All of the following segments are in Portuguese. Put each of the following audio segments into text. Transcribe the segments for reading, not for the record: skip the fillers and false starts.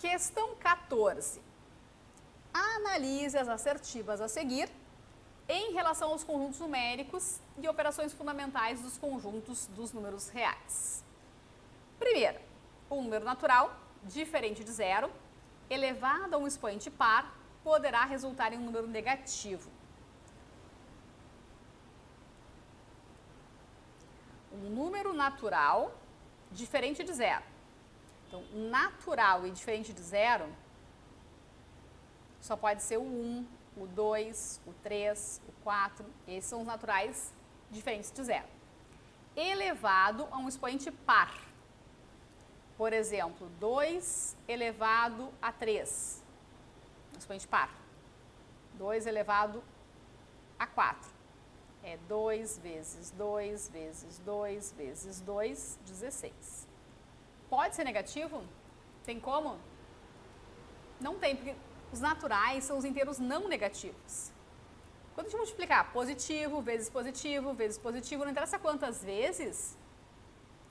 Questão 14. Analise as assertivas a seguir em relação aos conjuntos numéricos e operações fundamentais dos conjuntos dos números reais. Primeiro, um número natural, diferente de zero, elevado a um expoente par, poderá resultar em um número negativo. Um número natural, diferente de zero. Então, natural e diferente de zero só pode ser o 1, o 2, o 3, o 4. Esses são os naturais diferentes de zero. Elevado a um expoente par. Por exemplo, 2 elevado a 3. Um expoente par. 2 elevado a 4. É 2 vezes 2 vezes 2 vezes 2, 16. Pode ser negativo? Tem como? Não tem, porque os naturais são os inteiros não negativos. Quando a gente multiplicar positivo, vezes positivo, não interessa quantas vezes,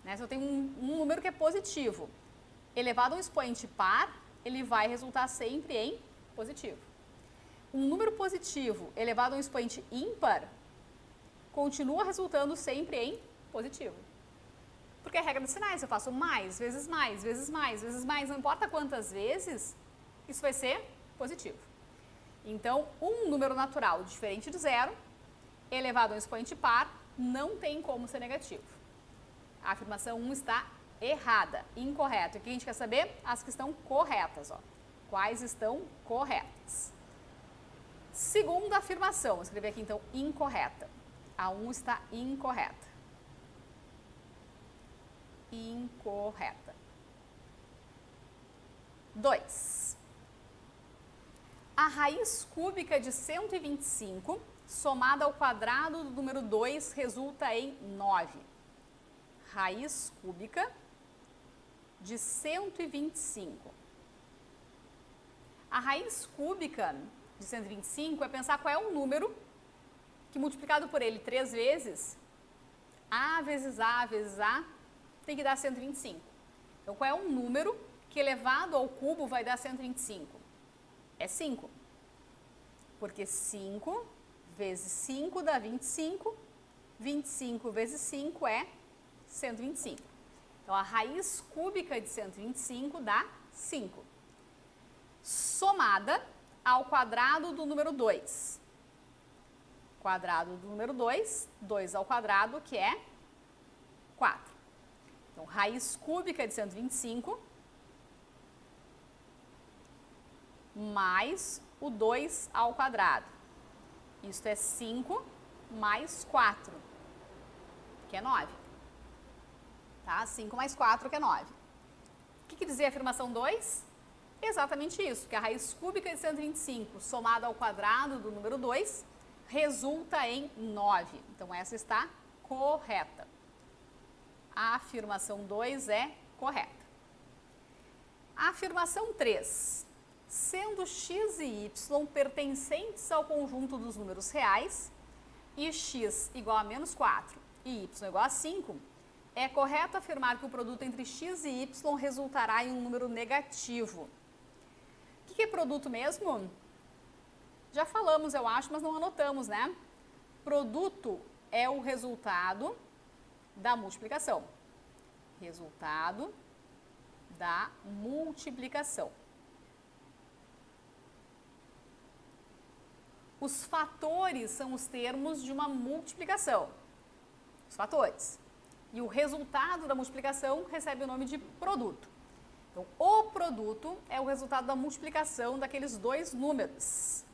né? Se eu tenho um número que é positivo, elevado a um expoente par, ele vai resultar sempre em positivo. Um número positivo elevado a um expoente ímpar, continua resultando sempre em positivo. Porque é a regra dos sinais, eu faço mais, vezes mais, vezes mais, vezes mais, não importa quantas vezes, isso vai ser positivo. Então, um número natural diferente de zero, elevado a um expoente par, não tem como ser negativo. A afirmação 1 está errada, incorreta. O que a gente quer saber? As que estão corretas. Ó. Quais estão corretas? Segunda afirmação, vou escrever aqui então incorreta. A 1 está incorreta. Incorreta. 2. A raiz cúbica de 125 somada ao quadrado do número 2 resulta em 9. Raiz cúbica de 125. A raiz cúbica de 125 é pensar qual é o número que multiplicado por ele 3 vezes, A vezes A vezes A, tem que dar 125. Então, qual é um número que elevado ao cubo vai dar 125? É 5. Porque 5 vezes 5 dá 25. 25 vezes 5 é 125. Então, a raiz cúbica de 125 dá 5. Somada ao quadrado do número 2. Quadrado do número 2, 2 ao quadrado, que é 4. Então, raiz cúbica de 125 mais o 2 ao quadrado. Isto é 5 mais 4, que é 9. Tá? 5 mais 4, que é 9. O que dizia a afirmação 2? Exatamente isso, que a raiz cúbica de 125 somada ao quadrado do número 2 resulta em 9. Então, essa está correta. A afirmação 2 é correta. A afirmação 3. Sendo x e y pertencentes ao conjunto dos números reais e x igual a menos 4 e y igual a 5, é correto afirmar que o produto entre x e y resultará em um número negativo. O que é produto mesmo? Já falamos, eu acho, mas não anotamos, né? Produto é o resultado da multiplicação. Resultado da multiplicação. Os fatores são os termos de uma multiplicação. Os fatores. E o resultado da multiplicação recebe o nome de produto. Então, o produto é o resultado da multiplicação daqueles dois números.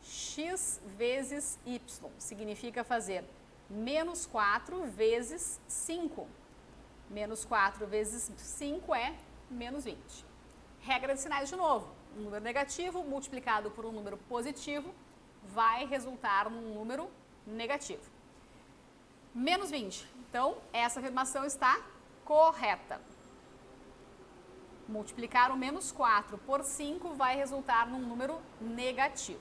X vezes y significa fazer menos 4 vezes 5. Menos 4 vezes 5 é menos 20. Regra de sinais de novo. Um número negativo multiplicado por um número positivo vai resultar num número negativo. Menos 20. Então, essa afirmação está correta. Multiplicar o menos 4 por 5 vai resultar num número negativo.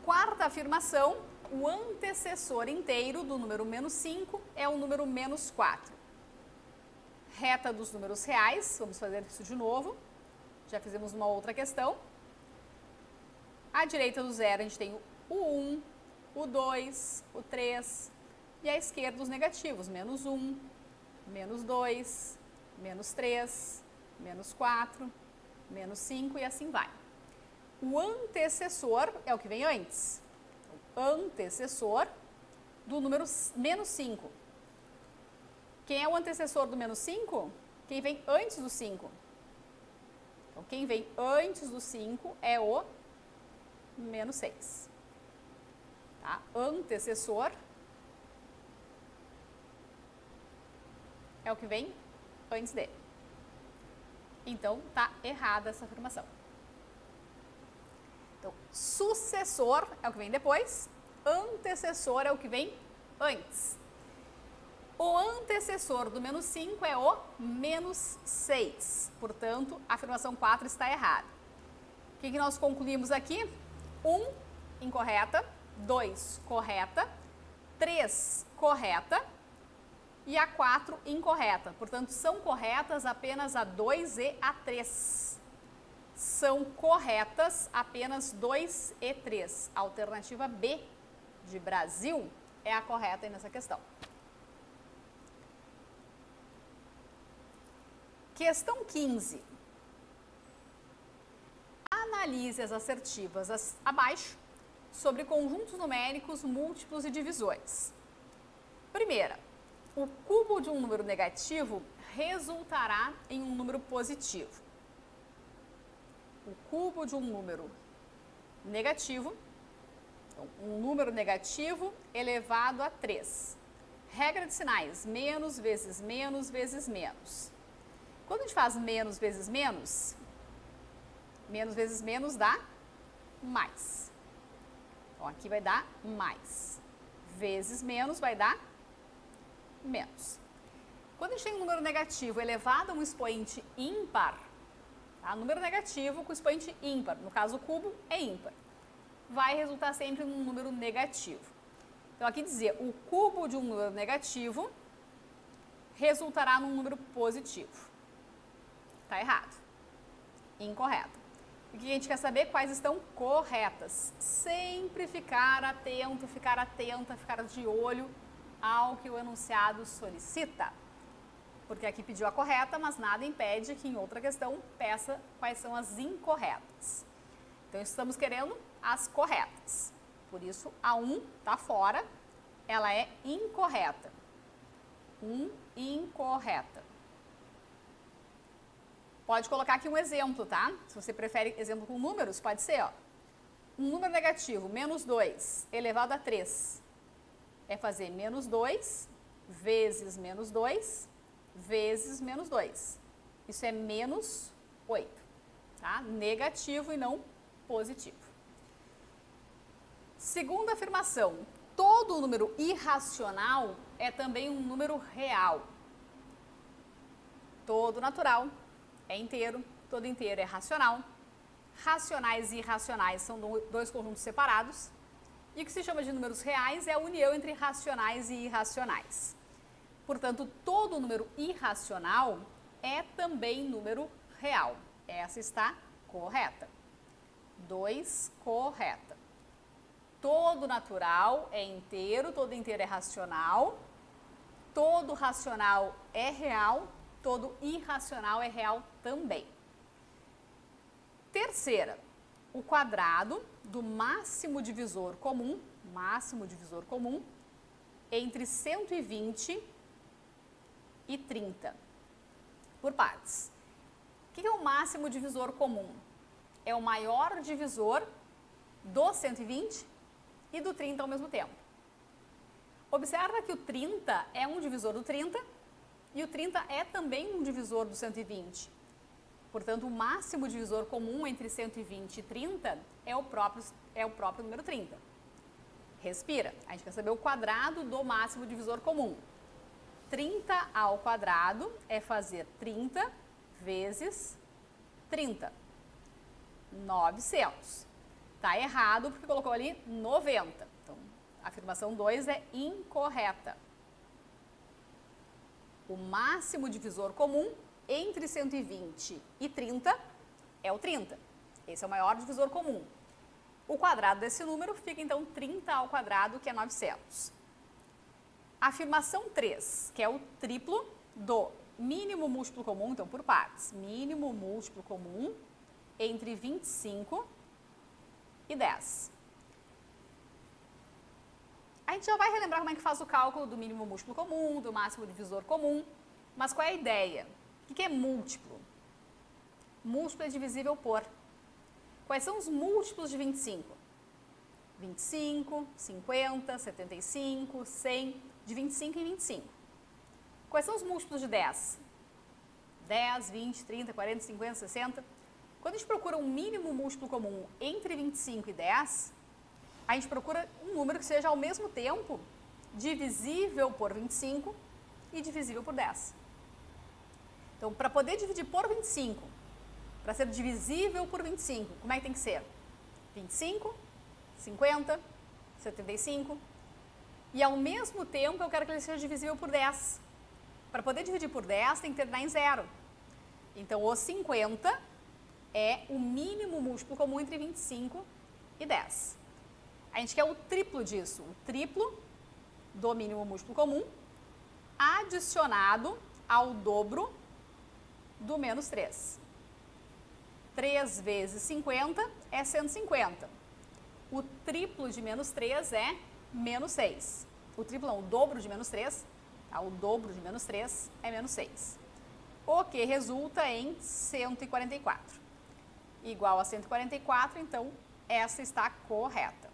Quarta afirmação, o antecessor inteiro do número menos 5 é o número menos 4. reta dos números reais, vamos fazer isso de novo, já fizemos uma outra questão. À direita do zero a gente tem o 1, o 2, o 3, e à esquerda os negativos, menos 1, menos 2, menos 3, menos 4, menos 5 e assim vai. O antecessor é o que vem antes. O antecessor do número menos 5. Quem é o antecessor do menos 5? Quem vem antes do 5. Então, quem vem antes do 5 é o menos 6. Tá? Antecessor é o que vem antes dele. Então, tá errada essa afirmação. Então, sucessor é o que vem depois, antecessor é o que vem antes. O antecessor do menos 5 é o menos 6. Portanto, a afirmação 4 está errada. O que nós concluímos aqui? 1, incorreta. 2, correta. 3, correta. E a 4, incorreta. Portanto, são corretas apenas a 2 e a 3. São corretas apenas 2 e 3. A alternativa B, de Brasil, é a correta aí nessa questão. Questão 15. Analise as assertivas abaixo sobre conjuntos numéricos, múltiplos e divisões. Primeira, o cubo de um número negativo resultará em um número positivo. O cubo de um número negativo, então, um número negativo elevado a 3. Regra de sinais, menos vezes menos vezes menos. Quando a gente faz menos vezes menos vezes menos dá mais. Então, aqui vai dar mais. Vezes menos vai dar menos. Quando a gente tem um número negativo elevado a um expoente ímpar, tá? Número negativo com expoente ímpar, no caso o cubo é ímpar, vai resultar sempre em um número negativo. Então aqui dizia, o cubo de um número negativo resultará num número positivo. Está errado. Incorreto. O que a gente quer saber? Quais estão corretas. Sempre ficar atento, ficar atenta, ficar de olho ao que o enunciado solicita. Porque aqui pediu a correta, mas nada impede que em outra questão peça quais são as incorretas. Então, estamos querendo as corretas. Por isso, a 1 está fora, ela é incorreta. 1 incorreta. Pode colocar aqui um exemplo, tá? Se você prefere exemplo com números, pode ser, ó. Um número negativo, menos 2, elevado a 3. É fazer menos 2 vezes menos 2 vezes menos 2. Isso é menos 8, tá? Negativo e não positivo. Segunda afirmação, todo número irracional é também um número real. Todo natural é inteiro, todo inteiro é racional. Racionais e irracionais são dois conjuntos separados. E o que se chama de números reais é a união entre racionais e irracionais. Portanto, todo número irracional é também número real. Essa está correta. 2, correta. Todo natural é inteiro, todo inteiro é racional. Todo racional é real, todo irracional é real também. Terceira, o quadrado do máximo divisor comum entre 120 e 30, por partes. O que é o máximo divisor comum? É o maior divisor do 120 e do 30 ao mesmo tempo. Observa que o 30 é um divisor do 30 e o 30 é também um divisor do 120. Portanto, o máximo divisor comum entre 120 e 30 é o próprio número 30. Respira. A gente quer saber o quadrado do máximo divisor comum. 30 ao quadrado é fazer 30 vezes 30. 900. Está errado porque colocou ali 90. Então, a afirmação 2 é incorreta. O máximo divisor comum entre 120 e 30 é o 30. Esse é o maior divisor comum. O quadrado desse número fica, então, 30 ao quadrado, que é 900. Afirmação 3, que é o triplo do mínimo múltiplo comum, então, por partes. Mínimo múltiplo comum entre 25 e 10. A gente já vai relembrar como é que faz o cálculo do mínimo múltiplo comum, do máximo divisor comum, mas qual é a ideia? O que é múltiplo? Múltiplo é divisível por. Quais são os múltiplos de 25? 25, 50, 75, 100, de 25 em 25. Quais são os múltiplos de 10? 10, 20, 30, 40, 50, 60. Quando a gente procura um mínimo múltiplo comum entre 25 e 10, a gente procura um número que seja ao mesmo tempo divisível por 25 e divisível por 10. Então, para poder dividir por 25, para ser divisível por 25, como é que tem que ser? 25, 50, 75. E ao mesmo tempo eu quero que ele seja divisível por 10. Para poder dividir por 10 tem que terminar em zero. Então, o 50 é o mínimo múltiplo comum entre 25 e 10. A gente quer o triplo disso, o triplo do mínimo múltiplo comum adicionado ao dobro do menos 3. 3 vezes 50 é 150. O triplo de menos 3 é menos 6. O triplo não, o dobro de menos 3, tá? O dobro de menos 3 é menos 6. O que resulta em 144. Igual a 144, então essa está correta.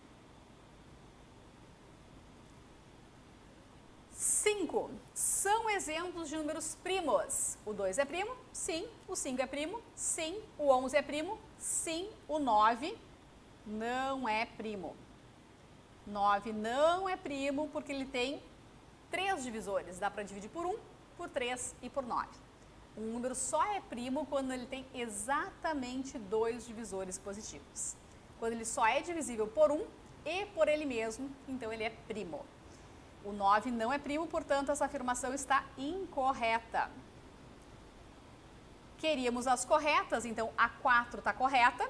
5. São exemplos de números primos. O 2 é primo? Sim. O 5 é primo? Sim. O 11 é primo? Sim. O 9 não é primo. 9 não é primo porque ele tem 3 divisores. Dá para dividir por 1, por 3 e por 9. Um número só é primo quando ele tem exatamente 2 divisores positivos. Quando ele só é divisível por 1 e por ele mesmo, então ele é primo. O 9 não é primo, portanto, essa afirmação está incorreta. Queríamos as corretas, então a 4 está correta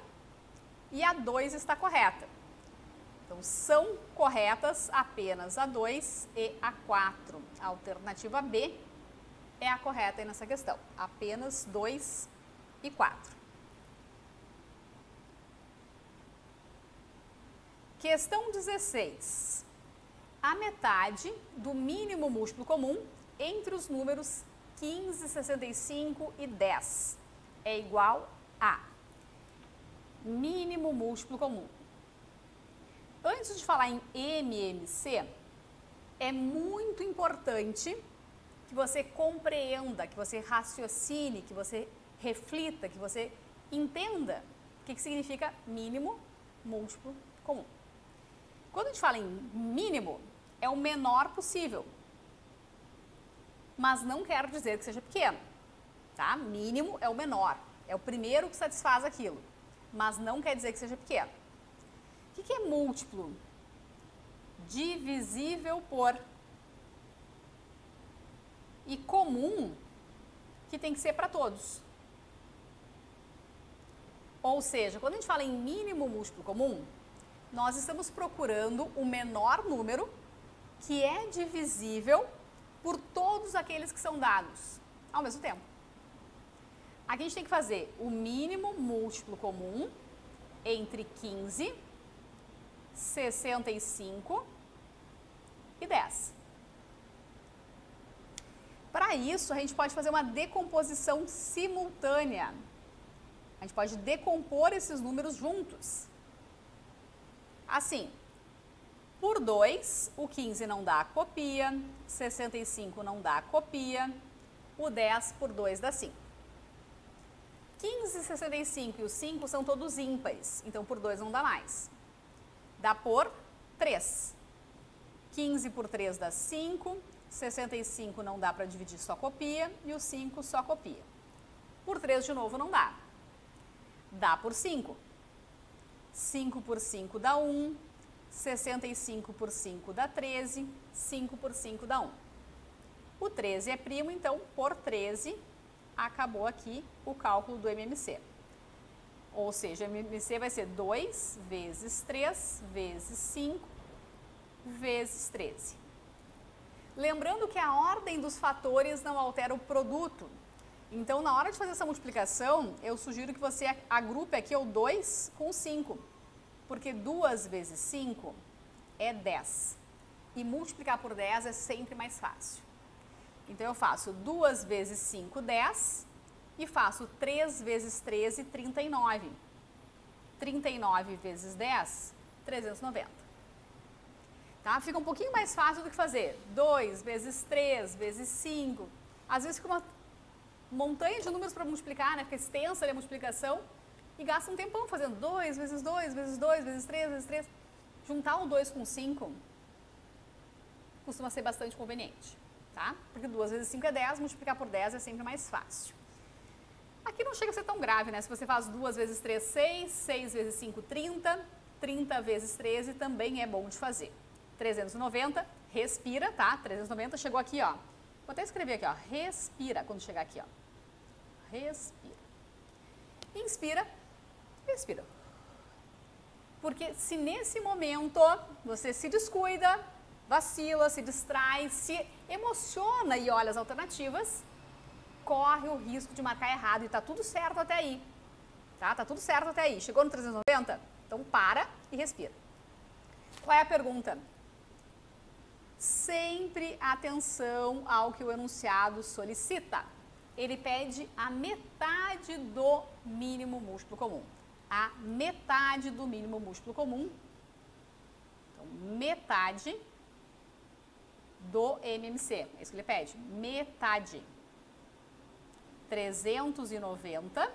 e a 2 está correta. Então, são corretas apenas a 2 e a 4. A alternativa B é a correta aí nessa questão. Apenas 2 e 4. Questão 16. A metade do mínimo múltiplo comum entre os números 15, 65 e 10 é igual a mínimo múltiplo comum. Antes de falar em MMC, é muito importante que você compreenda, que você raciocine, que você reflita, que você entenda o que significa mínimo múltiplo comum. Quando a gente fala em mínimo, é o menor possível, mas não quer dizer que seja pequeno, tá? Mínimo é o menor, é o primeiro que satisfaz aquilo, mas não quer dizer que seja pequeno. O que é múltiplo? Divisível por. E comum, que tem que ser para todos. Ou seja, quando a gente fala em mínimo múltiplo comum, nós estamos procurando o menor número que é divisível por todos aqueles que são dados ao mesmo tempo. Aqui a gente tem que fazer o mínimo múltiplo comum entre 15, 65 e 10. Para isso, a gente pode fazer uma decomposição simultânea. A gente pode decompor esses números juntos. Assim, por 2, o 15 não dá copia, 65 não dá copia, o 10 por 2 dá 5. 15, 65 e o 5 são todos ímpares, então por 2 não dá mais. Dá por 3. 15 por 3 dá 5, 65 não dá para dividir, só copia, e o 5 só copia. Por 3 de novo não dá. Dá por 5. 5 por 5 dá 1, 65 por 5 dá 13, 5 por 5 dá 1. O 13 é primo, então, por 13, acabou aqui o cálculo do MMC. Ou seja, o MMC vai ser 2 vezes 3 vezes 5 vezes 13. Lembrando que a ordem dos fatores não altera o produto. Então, na hora de fazer essa multiplicação, eu sugiro que você agrupe aqui o 2 com 5. Porque 2 vezes 5 é 10. E multiplicar por 10 é sempre mais fácil. Então, eu faço 2 vezes 5, 10. E faço 3 vezes 13, 39. 39 vezes 10, 390. Tá? Fica um pouquinho mais fácil do que fazer 2 vezes 3 vezes 5. Às vezes fica uma montanha de números para multiplicar, né? Fica extensa ali a multiplicação e gasta um tempão fazendo 2 vezes 2 vezes 2 vezes 3 vezes 3. Juntar o 2 com 5 costuma ser bastante conveniente, tá? Porque 2 vezes 5 é 10, multiplicar por 10 é sempre mais fácil. Aqui não chega a ser tão grave, né? Se você faz 2 vezes 3, 6, 6 vezes 5, 30, 30 vezes 13 também é bom de fazer. 390, respira, tá? 390 chegou aqui, ó. Vou até escrever aqui, ó. Respira quando chegar aqui, ó. Respira. Inspira, expira. Porque se nesse momento você se descuida, vacila, se distrai, se emociona e olha as alternativas, corre o risco de marcar errado e tá tudo certo até aí, tá? Tá tudo certo até aí. Chegou no 390? Então para e respira. Qual é a pergunta? Sempre atenção ao que o enunciado solicita. Ele pede a metade do mínimo múltiplo comum. A metade do mínimo múltiplo comum. Então, metade do MMC. É isso que ele pede. Metade. 390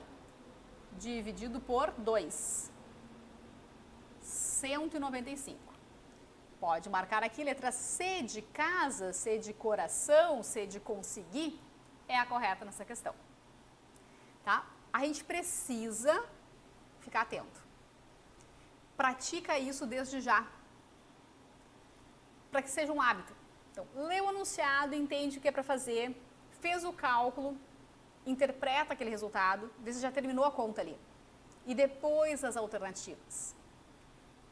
dividido por 2. 195. Pode marcar aqui letra C de casa, C de coração, C de conseguir. É a correta nessa questão. Tá? A gente precisa ficar atento. Pratica isso desde já. Para que seja um hábito. Então, lê o enunciado, entende o que é para fazer, fez o cálculo, interpreta aquele resultado, vê se já terminou a conta ali. E depois as alternativas.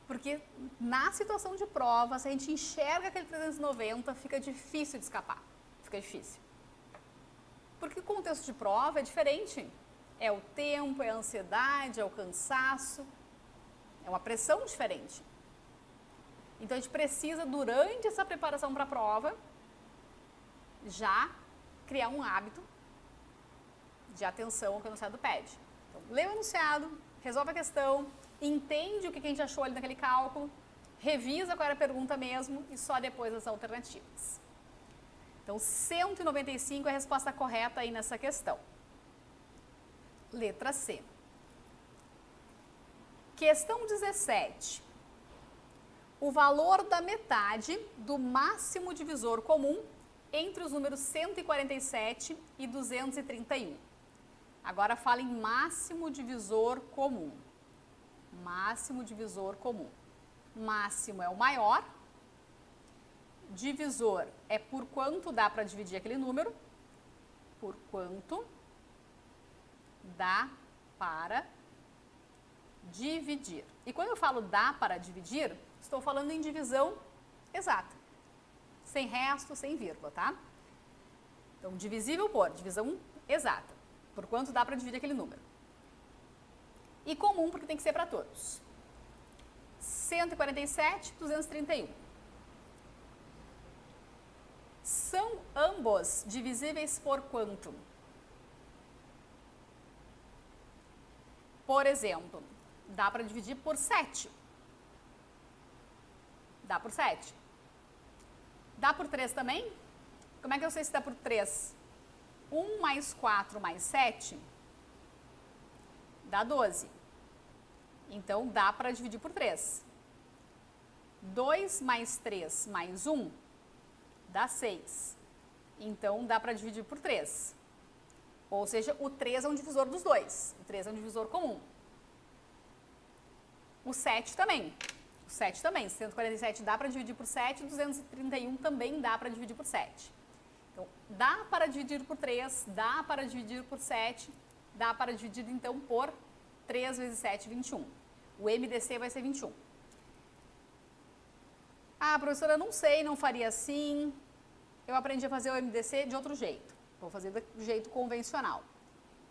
Porque na situação de prova, se a gente enxerga aquele 390, fica difícil de escapar. Fica difícil. Porque o contexto de prova é diferente. É o tempo, é a ansiedade, é o cansaço. É uma pressão diferente. Então, a gente precisa, durante essa preparação para a prova, já criar um hábito de atenção ao que o enunciado pede. Então, lê o enunciado, resolve a questão, entende o que a gente achou ali naquele cálculo, revisa qual era a pergunta mesmo e só depois as alternativas. Então, 195 é a resposta correta aí nessa questão. Letra C. Questão 17. O valor da metade do máximo divisor comum entre os números 147 e 231. Agora fala em máximo divisor comum. Máximo divisor comum. Máximo é o maior. Divisor é por quanto dá para dividir aquele número. Por quanto dá para dividir. E quando eu falo dá para dividir, estou falando em divisão exata. Sem resto, sem vírgula, tá? Então, divisível por divisão exata. Por quanto dá para dividir aquele número. E comum, porque tem que ser para todos. 147, 231. São ambos divisíveis por quanto? Por exemplo, dá para dividir por 7. Dá por 7. Dá por 3 também? Como é que eu sei se dá por 3? 1 mais 4 mais 7 dá 12. Então, dá para dividir por 3. 2 mais 3 mais 1 dá 6. Então, dá para dividir por 3. Ou seja, o 3 é um divisor dos dois. O 3 é um divisor comum. O 7 também. O 7 também. 147 dá para dividir por 7, 231 também dá para dividir por 7. Então, dá para dividir por 3, dá para dividir por 7, dá para dividir então por 3 vezes 7, 21. O MDC vai ser 21. Ah, professora, não sei, não faria assim. Eu aprendi a fazer o MDC de outro jeito. Vou fazer do jeito convencional.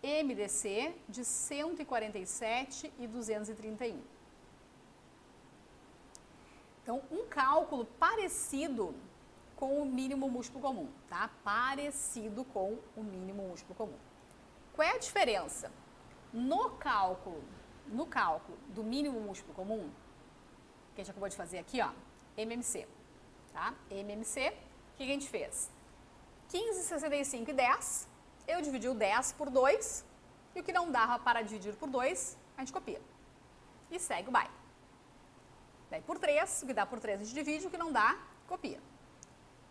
MDC de 147 e 231. Então, um cálculo parecido com o mínimo múltiplo comum, tá? Parecido com o mínimo múltiplo comum. Qual é a diferença? No cálculo do mínimo múltiplo comum, que a gente acabou de fazer aqui, ó, MMC, tá? MMC, o que a gente fez? 15, 65 e 10, eu dividi o 10 por 2, e o que não dava para dividir por 2, a gente copia. E segue o baile. Daí por 3, o que dá por 3 a gente divide, o que não dá, copia.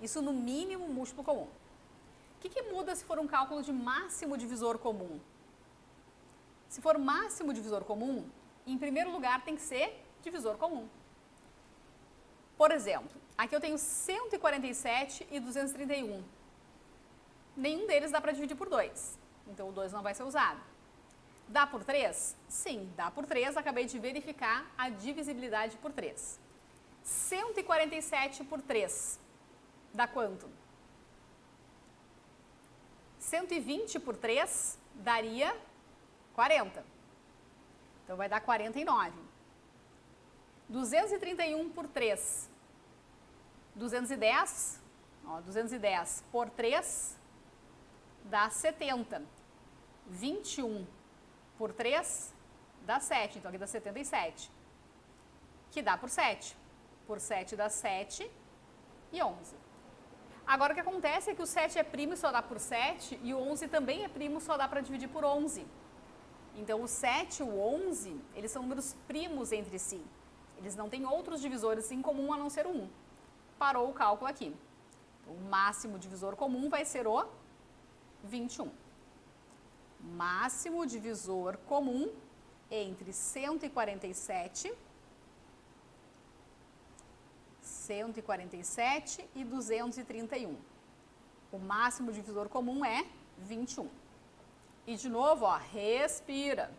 Isso no mínimo múltiplo comum. O que muda se for um cálculo de máximo divisor comum? Se for máximo divisor comum, em primeiro lugar tem que ser divisor comum. Por exemplo, aqui eu tenho 147 e 231. Nenhum deles dá para dividir por 2. Então o 2 não vai ser usado. Dá por 3? Sim, dá por 3. Acabei de verificar a divisibilidade por 3. 147 por 3 dá quanto? 120 por 3 daria 40. Então vai dar 49. 231 por 3. 210. Ó, 210 por 3 dá 70. 21 por 3 dá 7. Então aqui dá 77. Que dá por 7. Por 7 dá 7 e 11. Agora o que acontece é que o 7 é primo e só dá por 7 e o 11 também é primo, só dá para dividir por 11. Então o 7 e o 11, eles são números primos entre si. Eles não têm outros divisores em comum a não ser o 1. Parou o cálculo aqui. Então, o máximo divisor comum vai ser o 21. Máximo divisor comum entre 147 e 231. O máximo divisor comum é 21. E de novo, ó, respira.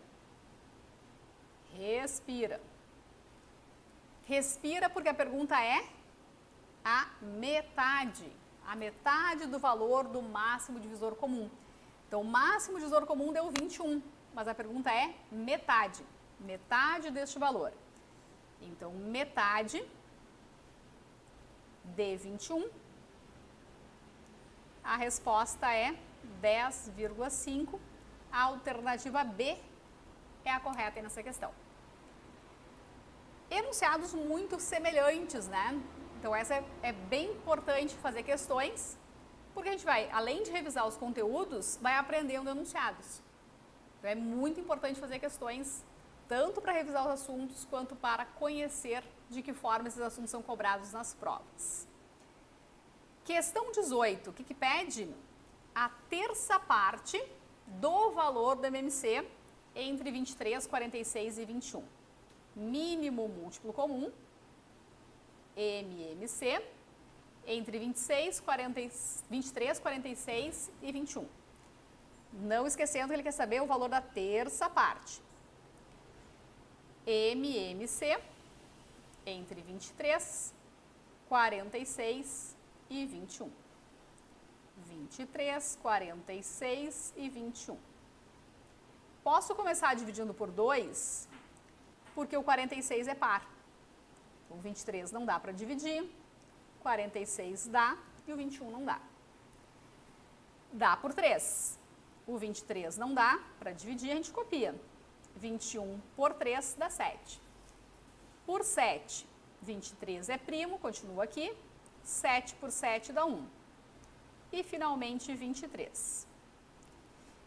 Respira. Respira porque a pergunta é a metade. A metade do valor do máximo divisor comum. Então, o máximo divisor comum deu 21, mas a pergunta é metade. Metade deste valor. Então, metade de 21, a resposta é 10,5. A alternativa B é a correta nessa questão. Enunciados muito semelhantes, né? Então, essa é bem importante fazer questões, porque a gente vai, além de revisar os conteúdos, vai aprendendo enunciados. Então, é muito importante fazer questões, tanto para revisar os assuntos, quanto para conhecer de que forma esses assuntos são cobrados nas provas. Questão 18, o que pede? A terça parte do valor do MMC entre 23, 46 e 21. Mínimo múltiplo comum, MMC, entre 23, 46 e 21. Não esquecendo que ele quer saber o valor da terça parte. MMC, entre 23, 46 e 21. 23, 46 e 21. Posso começar dividindo por 2, porque o 46 é par. O 23 não dá para dividir, 46 dá e o 21 não dá. Dá por 3. O 23 não dá para dividir, a gente copia. 21 por 3 dá 7. Por 7, 23 é primo, continua aqui. 7 por 7 dá 1. E finalmente 23.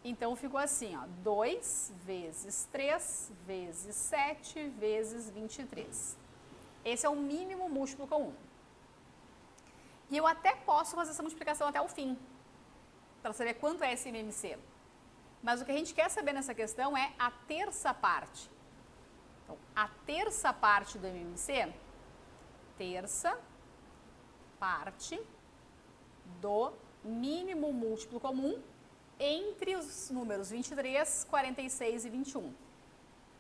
Então ficou assim, ó, 2 vezes 3 vezes 7 vezes 23. Esse é o mínimo múltiplo comum. E eu até posso fazer essa multiplicação até o fim, para saber quanto é esse MMC. Mas o que a gente quer saber nessa questão é a terça parte. Então, a terça parte do MMC, terça parte do mínimo múltiplo comum entre os números 23, 46 e 21.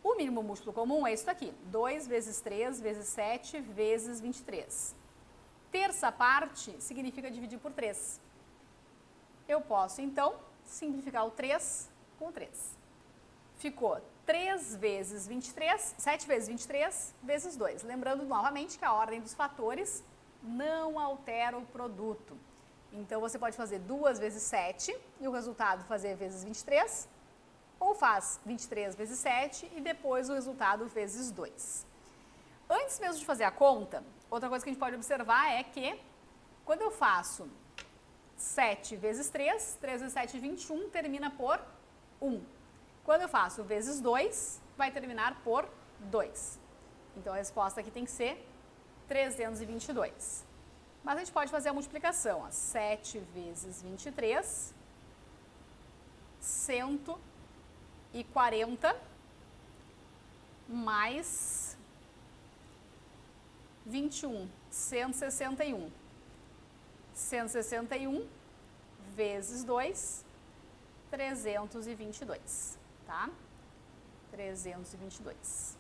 O mínimo múltiplo comum é isso daqui, 2 vezes 3 vezes 7 vezes 23. Terça parte significa dividir por 3. Eu posso, então, simplificar o 3 com o 3. Ficou 3 vezes 23, 7 vezes 23 vezes 2. Lembrando novamente que a ordem dos fatores não altera o produto. Então, você pode fazer 2 vezes 7 e o resultado fazer vezes 23, ou faz 23 vezes 7 e depois o resultado vezes 2. Antes mesmo de fazer a conta, outra coisa que a gente pode observar é que quando eu faço 7 vezes 3, 3 vezes 7, 21, termina por 1. Quando eu faço vezes 2, vai terminar por 2. Então, a resposta aqui tem que ser 322. Mas a gente pode fazer a multiplicação. 7 vezes 23, 140, mais 21, 161. 161 vezes 2, 322, tá? 322.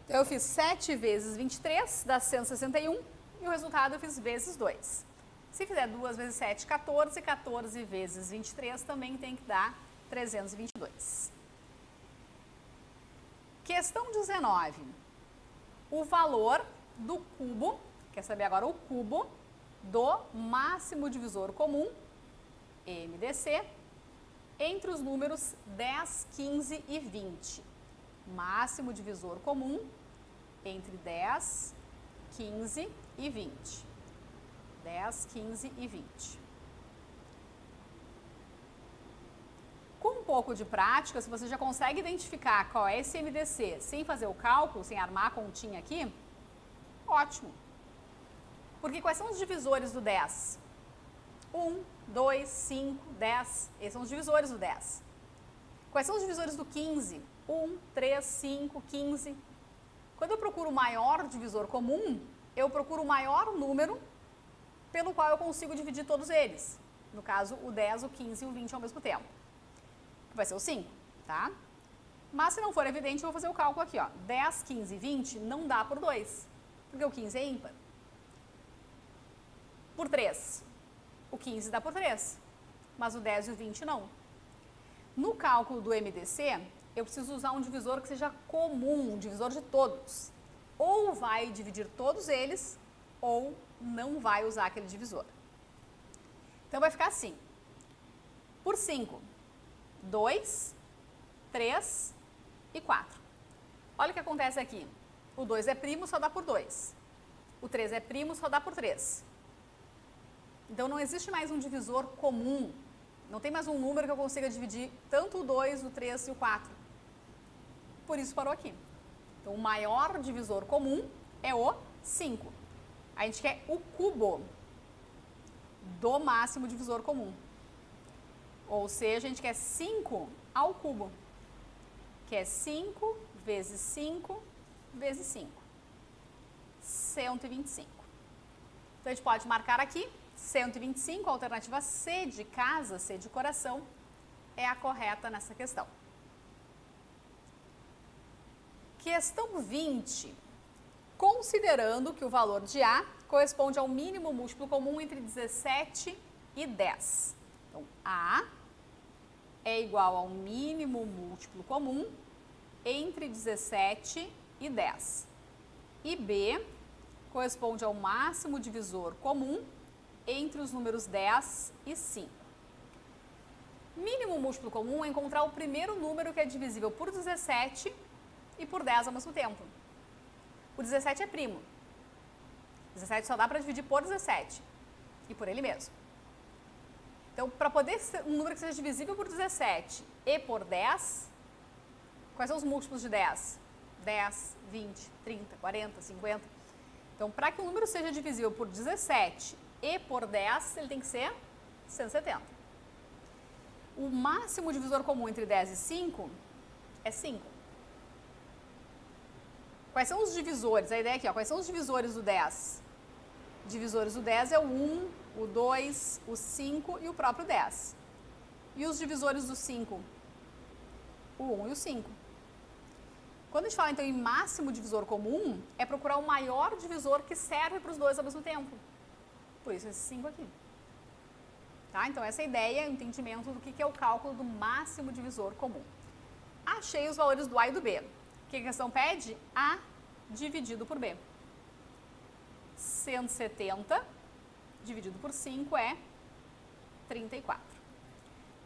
Então, eu fiz 7 vezes 23, dá 161, e o resultado eu fiz vezes 2. Se fizer 2 vezes 7, 14, 14 vezes 23 também tem que dar 322. Questão 19. O valor do cubo, quer saber agora o cubo, do máximo divisor comum, MDC, entre os números 10, 15 e 20. Máximo divisor comum entre 10, 15 e 20. 10, 15 e 20. Com um pouco de prática, se você já consegue identificar qual é esse MDC sem fazer o cálculo, sem armar a continha aqui, ótimo. Porque quais são os divisores do 10? 1, 2, 5, 10. Esses são os divisores do 10. Quais são os divisores do 15? 1, 3, 5, 15. Quando eu procuro o maior divisor comum, eu procuro o maior número pelo qual eu consigo dividir todos eles. No caso, o 10, o 15 e o 20 ao mesmo tempo. Vai ser o 5, tá? Mas se não for evidente, eu vou fazer o cálculo aqui, ó. 10, 15 e 20 não dá por 2, porque o 15 é ímpar. Por 3. O 15 dá por 3, mas o 10 e o 20 não. No cálculo do MDC, eu preciso usar um divisor que seja comum, um divisor de todos. Ou vai dividir todos eles, ou não vai usar aquele divisor. Então, vai ficar assim. Por 5, 2, 3 e 4. Olha o que acontece aqui. O 2 é primo, só dá por 2. O 3 é primo, só dá por 3. Então, não existe mais um divisor comum. Não tem mais um número que eu consiga dividir tanto o 2, o 3 e o 4. Por isso parou aqui. Então, o maior divisor comum é o 5. A gente quer o cubo do máximo divisor comum. Ou seja, a gente quer 5 ao cubo, que é 5 vezes 5 vezes 5. 125. Então, a gente pode marcar aqui 125, a alternativa C de casa, C de coração, é a correta nessa questão. Questão 20. Considerando que o valor de A corresponde ao mínimo múltiplo comum entre 17 e 10. Então, A é igual ao mínimo múltiplo comum entre 17 e 10. E B corresponde ao máximo divisor comum entre os números 10 e 5. Mínimo múltiplo comum é encontrar o primeiro número que é divisível por 17 e por 10 ao mesmo tempo. O 17 é primo. 17 só dá para dividir por 17 e por ele mesmo. Então, para poder ser um número que seja divisível por 17 e por 10, quais são os múltiplos de 10? 10, 20, 30, 40, 50. Então, para que um número seja divisível por 17 e por 10, ele tem que ser 170. O máximo divisor comum entre 10 e 5 é 5. Quais são os divisores? A ideia aqui, ó, quais são os divisores do 10? Divisores do 10 é o 1, o 2, o 5 e o próprio 10. E os divisores do 5? O 1 e o 5. Quando a gente fala, então, em máximo divisor comum, é procurar o maior divisor que serve para os dois ao mesmo tempo. Por isso, esse 5 aqui. Tá? Então, essa é a ideia, o entendimento do que é o cálculo do máximo divisor comum. Achei os valores do A e do B. O que a questão pede? A dividido por B. 170 dividido por 5 é 34.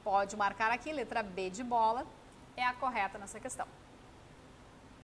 Pode marcar aqui, letra B de bola, é a correta nessa questão.